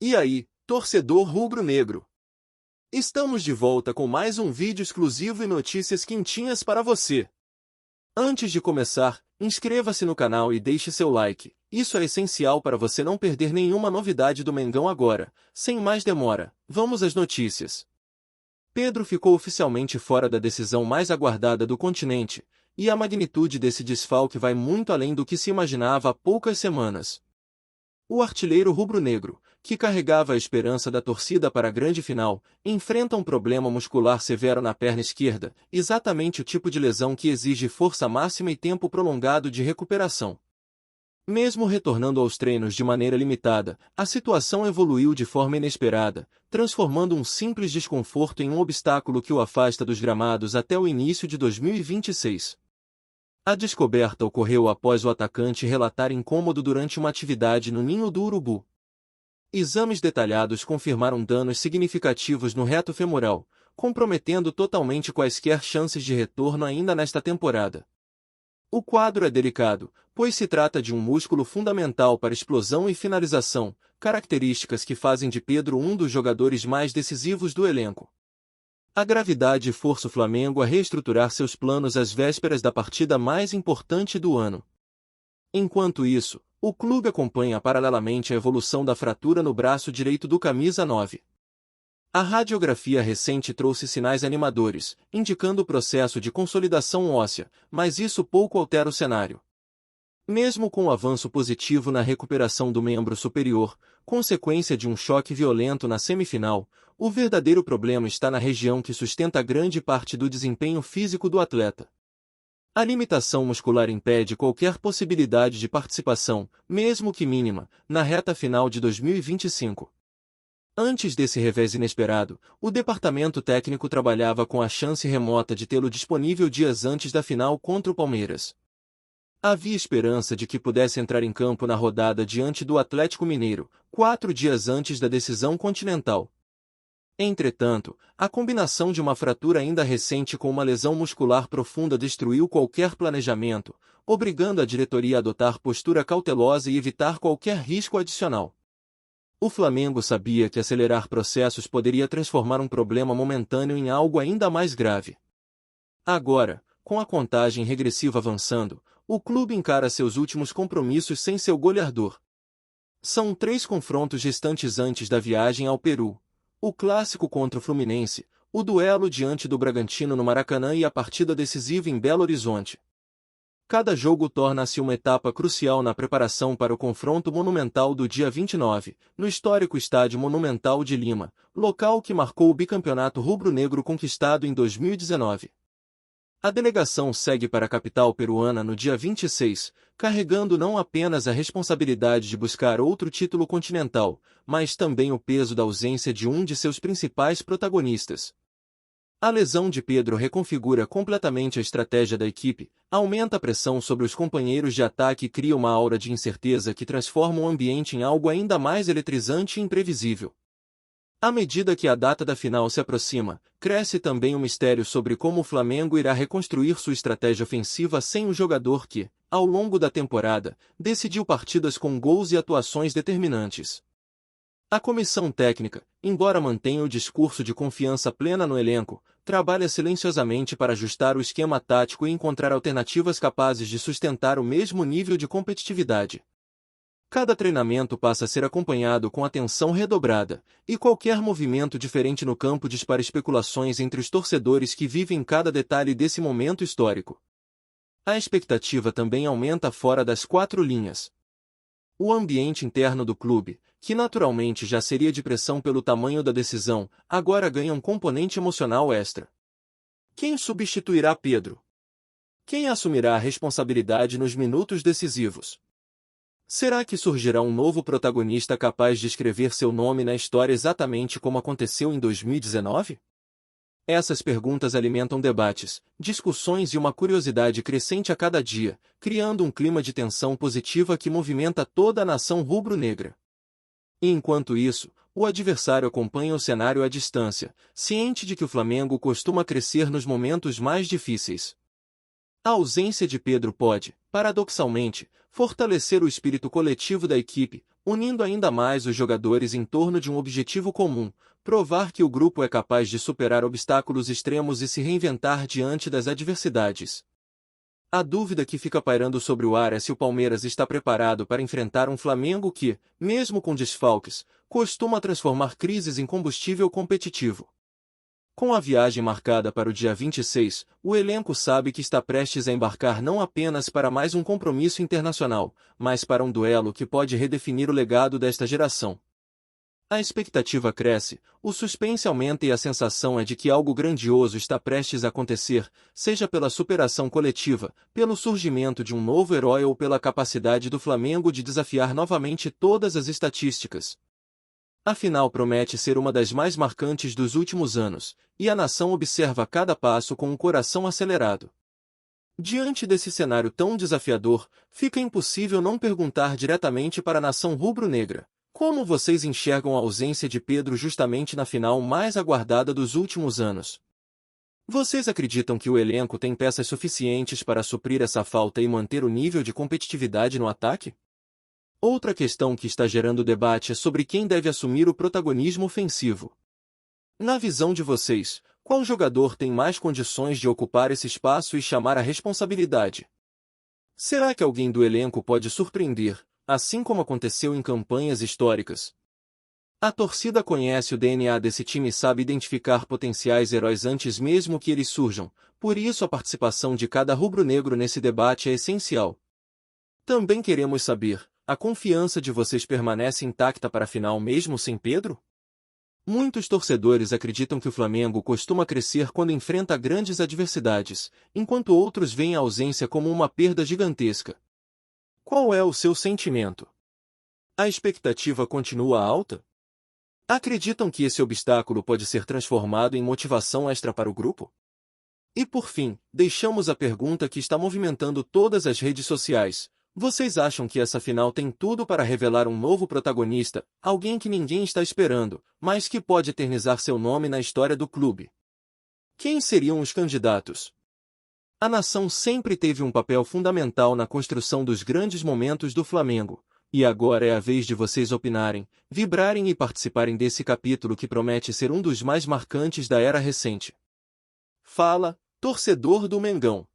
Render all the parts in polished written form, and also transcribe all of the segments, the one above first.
E aí, torcedor rubro-negro? Estamos de volta com mais um vídeo exclusivo e notícias quentinhas para você. Antes de começar, inscreva-se no canal e deixe seu like. Isso é essencial para você não perder nenhuma novidade do Mengão agora. Sem mais demora, vamos às notícias. Pedro ficou oficialmente fora da decisão mais aguardada do continente, e a magnitude desse desfalque vai muito além do que se imaginava há poucas semanas. O artilheiro rubro-negro, que carregava a esperança da torcida para a grande final, enfrenta um problema muscular severo na perna esquerda, exatamente o tipo de lesão que exige força máxima e tempo prolongado de recuperação. Mesmo retornando aos treinos de maneira limitada, a situação evoluiu de forma inesperada, transformando um simples desconforto em um obstáculo que o afasta dos gramados até o início de 2026. A descoberta ocorreu após o atacante relatar incômodo durante uma atividade no Ninho do Urubu. Exames detalhados confirmaram danos significativos no reto femoral, comprometendo totalmente quaisquer chances de retorno ainda nesta temporada. O quadro é delicado, pois se trata de um músculo fundamental para explosão e finalização, características que fazem de Pedro um dos jogadores mais decisivos do elenco. A gravidade força o Flamengo a reestruturar seus planos às vésperas da partida mais importante do ano. Enquanto isso, o clube acompanha paralelamente a evolução da fratura no braço direito do camisa 9. A radiografia recente trouxe sinais animadores, indicando o processo de consolidação óssea, mas isso pouco altera o cenário. Mesmo com o avanço positivo na recuperação do membro superior, consequência de um choque violento na semifinal, o verdadeiro problema está na região que sustenta grande parte do desempenho físico do atleta. A limitação muscular impede qualquer possibilidade de participação, mesmo que mínima, na reta final de 2025. Antes desse revés inesperado, o departamento técnico trabalhava com a chance remota de tê-lo disponível dias antes da final contra o Palmeiras. Havia esperança de que pudesse entrar em campo na rodada diante do Atlético Mineiro, 4 dias antes da decisão continental. Entretanto, a combinação de uma fratura ainda recente com uma lesão muscular profunda destruiu qualquer planejamento, obrigando a diretoria a adotar postura cautelosa e evitar qualquer risco adicional. O Flamengo sabia que acelerar processos poderia transformar um problema momentâneo em algo ainda mais grave. Agora, com a contagem regressiva avançando, o clube encara seus últimos compromissos sem seu goleador. São 3 confrontos restantes antes da viagem ao Peru: o clássico contra o Fluminense, o duelo diante do Bragantino no Maracanã e a partida decisiva em Belo Horizonte. Cada jogo torna-se uma etapa crucial na preparação para o confronto monumental do dia 29, no histórico Estádio Monumental de Lima, local que marcou o bicampeonato rubro-negro conquistado em 2019. A delegação segue para a capital peruana no dia 26, carregando não apenas a responsabilidade de buscar outro título continental, mas também o peso da ausência de um de seus principais protagonistas. A lesão de Pedro reconfigura completamente a estratégia da equipe, aumenta a pressão sobre os companheiros de ataque e cria uma aura de incerteza que transforma o ambiente em algo ainda mais eletrizante e imprevisível. À medida que a data da final se aproxima, cresce também o mistério sobre como o Flamengo irá reconstruir sua estratégia ofensiva sem o jogador que, ao longo da temporada, decidiu partidas com gols e atuações determinantes. A comissão técnica, embora mantenha o discurso de confiança plena no elenco, trabalha silenciosamente para ajustar o esquema tático e encontrar alternativas capazes de sustentar o mesmo nível de competitividade. Cada treinamento passa a ser acompanhado com atenção redobrada, e qualquer movimento diferente no campo dispara especulações entre os torcedores que vivem cada detalhe desse momento histórico. A expectativa também aumenta fora das 4 linhas. O ambiente interno do clube, que naturalmente já seria de pressão pelo tamanho da decisão, agora ganha um componente emocional extra. Quem substituirá Pedro? Quem assumirá a responsabilidade nos minutos decisivos? Será que surgirá um novo protagonista capaz de escrever seu nome na história exatamente como aconteceu em 2019? Essas perguntas alimentam debates, discussões e uma curiosidade crescente a cada dia, criando um clima de tensão positiva que movimenta toda a nação rubro-negra. E enquanto isso, o adversário acompanha o cenário à distância, ciente de que o Flamengo costuma crescer nos momentos mais difíceis. A ausência de Pedro pode, paradoxalmente, fortalecer o espírito coletivo da equipe, unindo ainda mais os jogadores em torno de um objetivo comum: provar que o grupo é capaz de superar obstáculos extremos e se reinventar diante das adversidades. A dúvida que fica pairando sobre o ar é se o Palmeiras está preparado para enfrentar um Flamengo que, mesmo com desfalques, costuma transformar crises em combustível competitivo. Com a viagem marcada para o dia 26, o elenco sabe que está prestes a embarcar não apenas para mais um compromisso internacional, mas para um duelo que pode redefinir o legado desta geração. A expectativa cresce, o suspense aumenta e a sensação é de que algo grandioso está prestes a acontecer, seja pela superação coletiva, pelo surgimento de um novo herói ou pela capacidade do Flamengo de desafiar novamente todas as estatísticas. A final promete ser uma das mais marcantes dos últimos anos, e a nação observa cada passo com o coração acelerado. Diante desse cenário tão desafiador, fica impossível não perguntar diretamente para a nação rubro-negra: como vocês enxergam a ausência de Pedro justamente na final mais aguardada dos últimos anos? Vocês acreditam que o elenco tem peças suficientes para suprir essa falta e manter o nível de competitividade no ataque? Outra questão que está gerando debate é sobre quem deve assumir o protagonismo ofensivo. Na visão de vocês, qual jogador tem mais condições de ocupar esse espaço e chamar a responsabilidade? Será que alguém do elenco pode surpreender, assim como aconteceu em campanhas históricas? A torcida conhece o DNA desse time e sabe identificar potenciais heróis antes mesmo que eles surjam, por isso a participação de cada rubro-negro nesse debate é essencial. Também queremos saber: a confiança de vocês permanece intacta para a final mesmo sem Pedro? Muitos torcedores acreditam que o Flamengo costuma crescer quando enfrenta grandes adversidades, enquanto outros veem a ausência como uma perda gigantesca. Qual é o seu sentimento? A expectativa continua alta? Acreditam que esse obstáculo pode ser transformado em motivação extra para o grupo? E por fim, deixamos a pergunta que está movimentando todas as redes sociais: vocês acham que essa final tem tudo para revelar um novo protagonista, alguém que ninguém está esperando, mas que pode eternizar seu nome na história do clube? Quem seriam os candidatos? A nação sempre teve um papel fundamental na construção dos grandes momentos do Flamengo, e agora é a vez de vocês opinarem, vibrarem e participarem desse capítulo que promete ser um dos mais marcantes da era recente. Fala, torcedor do Mengão!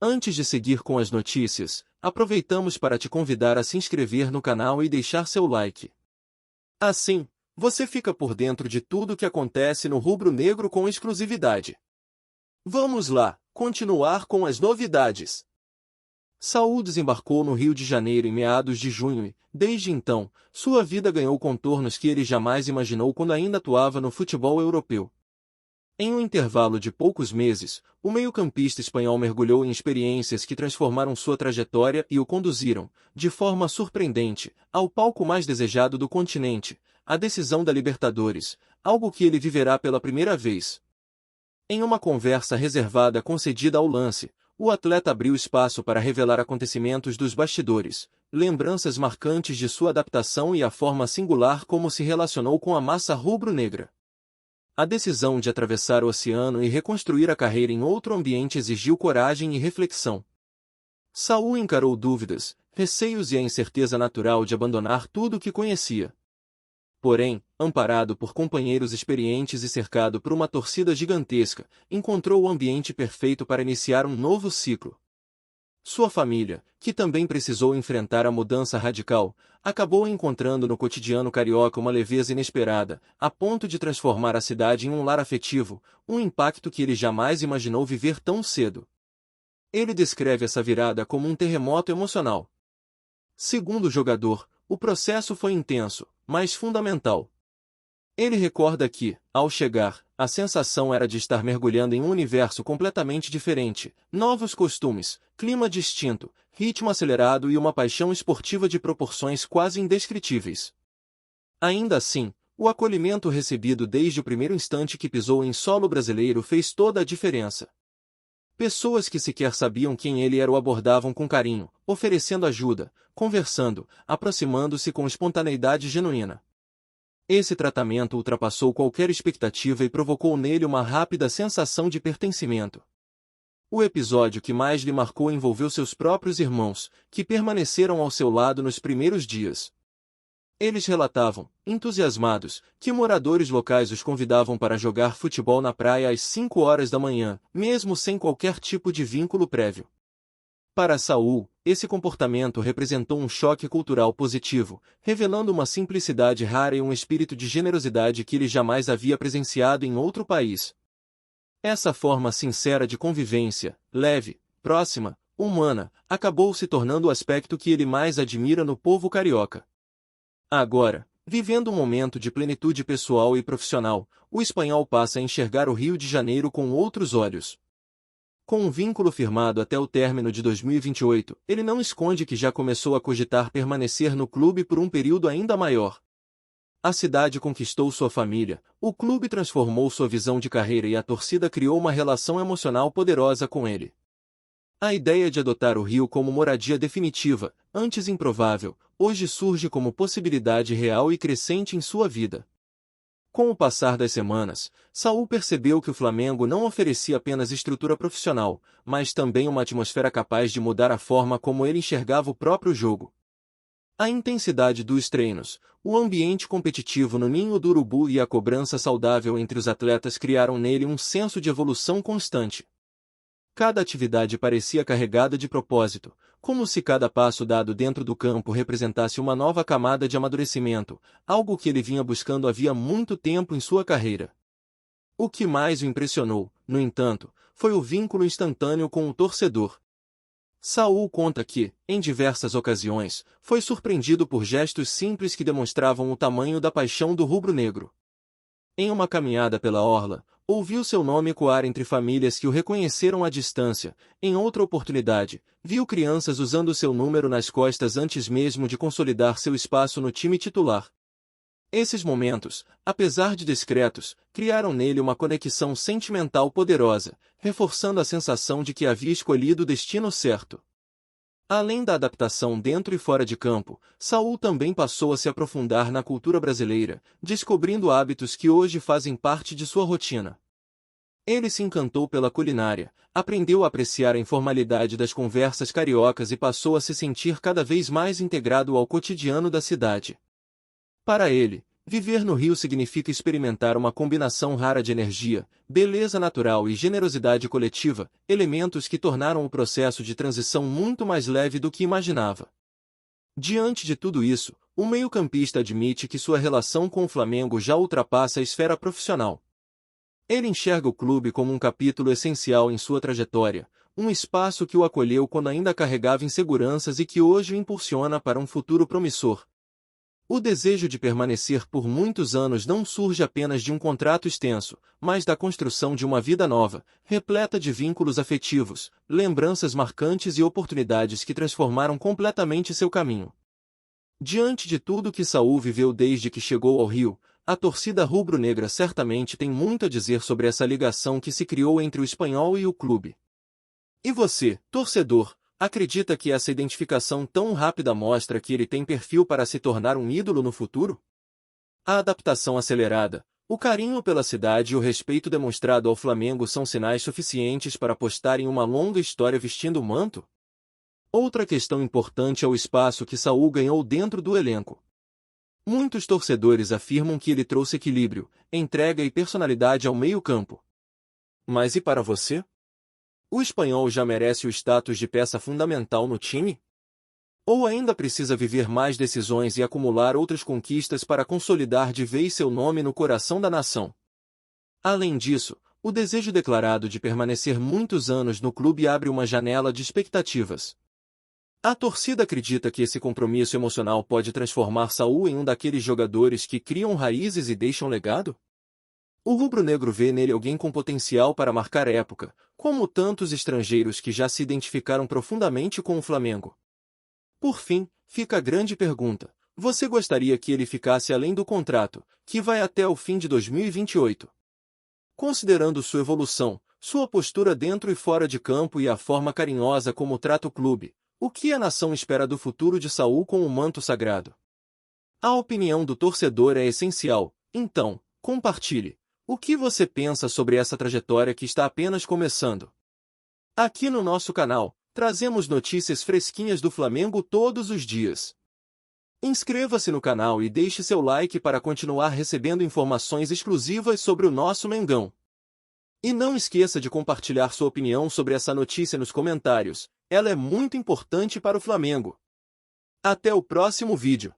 Antes de seguir com as notícias, aproveitamos para te convidar a se inscrever no canal e deixar seu like. Assim, você fica por dentro de tudo o que acontece no rubro-negro com exclusividade. Vamos lá, continuar com as novidades. Saul desembarcou no Rio de Janeiro em meados de junho e, desde então, sua vida ganhou contornos que ele jamais imaginou quando ainda atuava no futebol europeu. Em um intervalo de poucos meses, o meio-campista espanhol mergulhou em experiências que transformaram sua trajetória e o conduziram, de forma surpreendente, ao palco mais desejado do continente, a decisão da Libertadores, algo que ele viverá pela primeira vez. Em uma conversa reservada concedida ao Lance, o atleta abriu espaço para revelar acontecimentos dos bastidores, lembranças marcantes de sua adaptação e a forma singular como se relacionou com a massa rubro-negra. A decisão de atravessar o oceano e reconstruir a carreira em outro ambiente exigiu coragem e reflexão. Saul encarou dúvidas, receios e a incerteza natural de abandonar tudo o que conhecia. Porém, amparado por companheiros experientes e cercado por uma torcida gigantesca, encontrou o ambiente perfeito para iniciar um novo ciclo. Sua família, que também precisou enfrentar a mudança radical, acabou encontrando no cotidiano carioca uma leveza inesperada, a ponto de transformar a cidade em um lar afetivo, um impacto que ele jamais imaginou viver tão cedo. Ele descreve essa virada como um terremoto emocional. Segundo o jogador, o processo foi intenso, mas fundamental. Ele recorda que, ao chegar, a sensação era de estar mergulhando em um universo completamente diferente, novos costumes, clima distinto, ritmo acelerado e uma paixão esportiva de proporções quase indescritíveis. Ainda assim, o acolhimento recebido desde o primeiro instante que pisou em solo brasileiro fez toda a diferença. Pessoas que sequer sabiam quem ele era o abordavam com carinho, oferecendo ajuda, conversando, aproximando-se com espontaneidade genuína. Esse tratamento ultrapassou qualquer expectativa e provocou nele uma rápida sensação de pertencimento. O episódio que mais lhe marcou envolveu seus próprios irmãos, que permaneceram ao seu lado nos primeiros dias. Eles relatavam, entusiasmados, que moradores locais os convidavam para jogar futebol na praia às 5 horas da manhã, mesmo sem qualquer tipo de vínculo prévio. Para Saul, esse comportamento representou um choque cultural positivo, revelando uma simplicidade rara e um espírito de generosidade que ele jamais havia presenciado em outro país. Essa forma sincera de convivência, leve, próxima, humana, acabou se tornando o aspecto que ele mais admira no povo carioca. Agora, vivendo um momento de plenitude pessoal e profissional, o espanhol passa a enxergar o Rio de Janeiro com outros olhos. Com um vínculo firmado até o término de 2028, ele não esconde que já começou a cogitar permanecer no clube por um período ainda maior. A cidade conquistou sua família, o clube transformou sua visão de carreira e a torcida criou uma relação emocional poderosa com ele. A ideia de adotar o Rio como moradia definitiva, antes improvável, hoje surge como possibilidade real e crescente em sua vida. Com o passar das semanas, Saul percebeu que o Flamengo não oferecia apenas estrutura profissional, mas também uma atmosfera capaz de mudar a forma como ele enxergava o próprio jogo. A intensidade dos treinos, o ambiente competitivo no ninho do urubu e a cobrança saudável entre os atletas criaram nele um senso de evolução constante. Cada atividade parecia carregada de propósito, como se cada passo dado dentro do campo representasse uma nova camada de amadurecimento, algo que ele vinha buscando havia muito tempo em sua carreira. O que mais o impressionou, no entanto, foi o vínculo instantâneo com o torcedor. Saul conta que, em diversas ocasiões, foi surpreendido por gestos simples que demonstravam o tamanho da paixão do rubro-negro. Em uma caminhada pela orla, ouviu seu nome ecoar entre famílias que o reconheceram à distância. Em outra oportunidade, viu crianças usando seu número nas costas antes mesmo de consolidar seu espaço no time titular. Esses momentos, apesar de discretos, criaram nele uma conexão sentimental poderosa, reforçando a sensação de que havia escolhido o destino certo. Além da adaptação dentro e fora de campo, Saul também passou a se aprofundar na cultura brasileira, descobrindo hábitos que hoje fazem parte de sua rotina. Ele se encantou pela culinária, aprendeu a apreciar a informalidade das conversas cariocas e passou a se sentir cada vez mais integrado ao cotidiano da cidade. Para ele, viver no Rio significa experimentar uma combinação rara de energia, beleza natural e generosidade coletiva, elementos que tornaram o processo de transição muito mais leve do que imaginava. Diante de tudo isso, o meio-campista admite que sua relação com o Flamengo já ultrapassa a esfera profissional. Ele enxerga o clube como um capítulo essencial em sua trajetória, um espaço que o acolheu quando ainda carregava inseguranças e que hoje o impulsiona para um futuro promissor. O desejo de permanecer por muitos anos não surge apenas de um contrato extenso, mas da construção de uma vida nova, repleta de vínculos afetivos, lembranças marcantes e oportunidades que transformaram completamente seu caminho. Diante de tudo que Saul viveu desde que chegou ao Rio, a torcida rubro-negra certamente tem muito a dizer sobre essa ligação que se criou entre o espanhol e o clube. E você, torcedor, acredita que essa identificação tão rápida mostra que ele tem perfil para se tornar um ídolo no futuro? A adaptação acelerada, o carinho pela cidade e o respeito demonstrado ao Flamengo são sinais suficientes para apostar em uma longa história vestindo o manto? Outra questão importante é o espaço que Saul ganhou dentro do elenco. Muitos torcedores afirmam que ele trouxe equilíbrio, entrega e personalidade ao meio-campo. Mas e para você? O espanhol já merece o status de peça fundamental no time? Ou ainda precisa viver mais decisões e acumular outras conquistas para consolidar de vez seu nome no coração da nação? Além disso, o desejo declarado de permanecer muitos anos no clube abre uma janela de expectativas. A torcida acredita que esse compromisso emocional pode transformar Saul em um daqueles jogadores que criam raízes e deixam legado? O rubro-negro vê nele alguém com potencial para marcar época, como tantos estrangeiros que já se identificaram profundamente com o Flamengo. Por fim, fica a grande pergunta: você gostaria que ele ficasse além do contrato, que vai até o fim de 2028? Considerando sua evolução, sua postura dentro e fora de campo e a forma carinhosa como trata o clube, o que a nação espera do futuro de Saul com o manto sagrado? A opinião do torcedor é essencial, então, compartilhe. O que você pensa sobre essa trajetória que está apenas começando? Aqui no nosso canal, trazemos notícias fresquinhas do Flamengo todos os dias. Inscreva-se no canal e deixe seu like para continuar recebendo informações exclusivas sobre o nosso Mengão. E não esqueça de compartilhar sua opinião sobre essa notícia nos comentários, ela é muito importante para o Flamengo. Até o próximo vídeo.